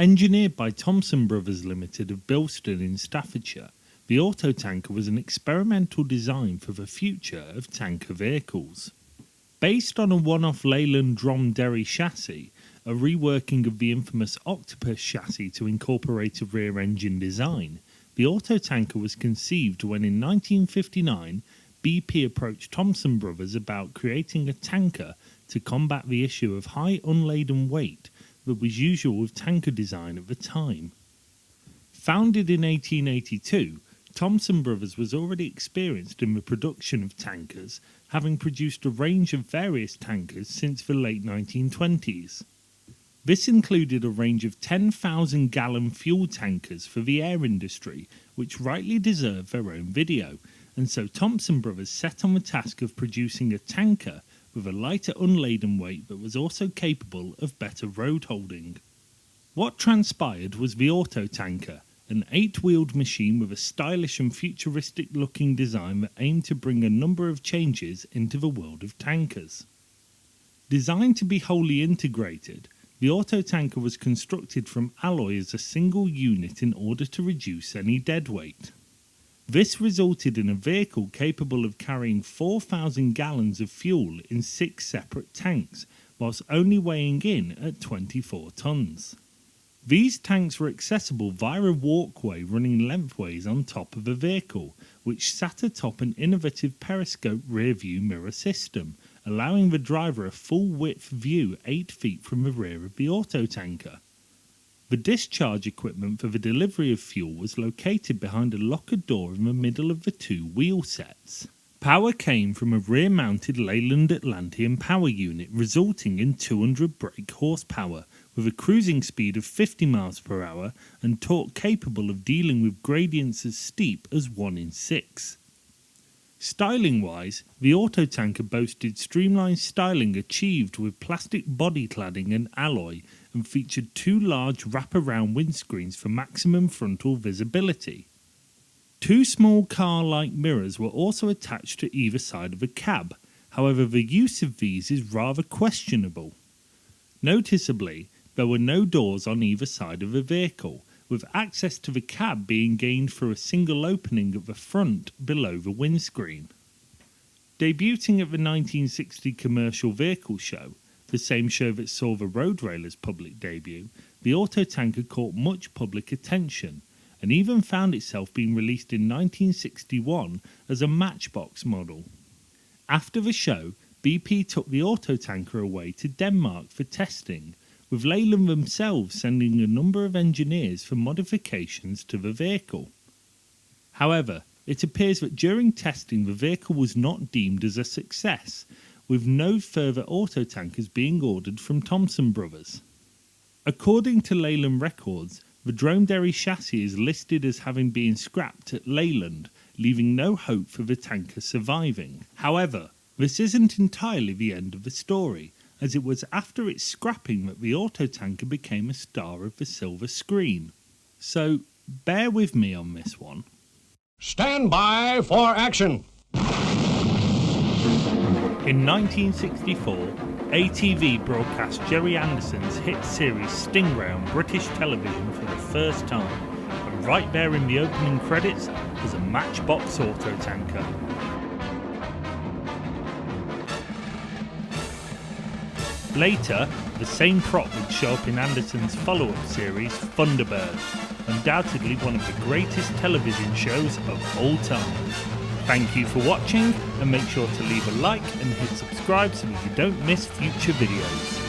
Engineered by Thomson Brothers Limited of Bilston in Staffordshire, the Autotanker was an experimental design for the future of tanker vehicles. Based on a one-off Leyland Dromedary chassis, a reworking of the infamous Octopus chassis to incorporate a rear-engine design, the Autotanker was conceived when in 1959 BP approached Thomson Brothers about creating a tanker to combat the issue of high unladen weight that was usual with tanker design at the time. Founded in 1882, Thomson Brothers was already experienced in the production of tankers, having produced a range of various tankers since the late 1920s. This included a range of 10,000-gallon fuel tankers for the air industry, which rightly deserve their own video, and so Thomson Brothers set on the task of producing a tanker with a lighter unladen weight that was also capable of better road holding. What transpired was the Autotanker, an 8-wheeled machine with a stylish and futuristic-looking design that aimed to bring a number of changes into the world of tankers. Designed to be wholly integrated, the Autotanker was constructed from alloy as a single unit in order to reduce any deadweight. This resulted in a vehicle capable of carrying 4,000 gallons of fuel in 6 separate tanks, whilst only weighing in at 24 tons. These tanks were accessible via a walkway running lengthways on top of the vehicle, which sat atop an innovative periscope rear-view mirror system, allowing the driver a full-width view 8 feet from the rear of the Autotanker. The discharge equipment for the delivery of fuel was located behind a locker door in the middle of the 2 wheel sets. Power came from a rear-mounted Leyland Atlantean power unit, resulting in 200 brake horsepower, with a cruising speed of 50 miles per hour and torque capable of dealing with gradients as steep as 1 in 6. Styling-wise, the Autotanker boasted streamlined styling achieved with plastic body cladding and alloy, and featured 2 large wraparound windscreens for maximum frontal visibility. 2 small car-like mirrors were also attached to either side of the cab, however the use of these is rather questionable. Noticeably, there were no doors on either side of the vehicle, with access to the cab being gained through a single opening at the front below the windscreen. Debuting at the 1960 Commercial Vehicle Show, the same show that saw the Road Railer's public debut, the Autotanker caught much public attention, and even found itself being released in 1961 as a Matchbox model. After the show, BP took the Autotanker away to Denmark for testing, with Leyland themselves sending a number of engineers for modifications to the vehicle. However, it appears that during testing the vehicle was not deemed as a success, with no further Autotankers being ordered from Thomson Brothers. According to Leyland records, the Dromedary chassis is listed as having been scrapped at Leyland, leaving no hope for the tanker surviving. However, this isn't entirely the end of the story, as it was after its scrapping that the Autotanker became a star of the silver screen. So, bear with me on this one. Stand by for action! In 1964, ATV broadcast Gerry Anderson's hit series Stingray on British television for the first time, and right there in the opening credits was a Matchbox Autotanker. Later, the same prop would show up in Anderson's follow-up series Thunderbirds, undoubtedly one of the greatest television shows of all time. Thank you for watching, and make sure to leave a like and hit subscribe so that you don't miss future videos.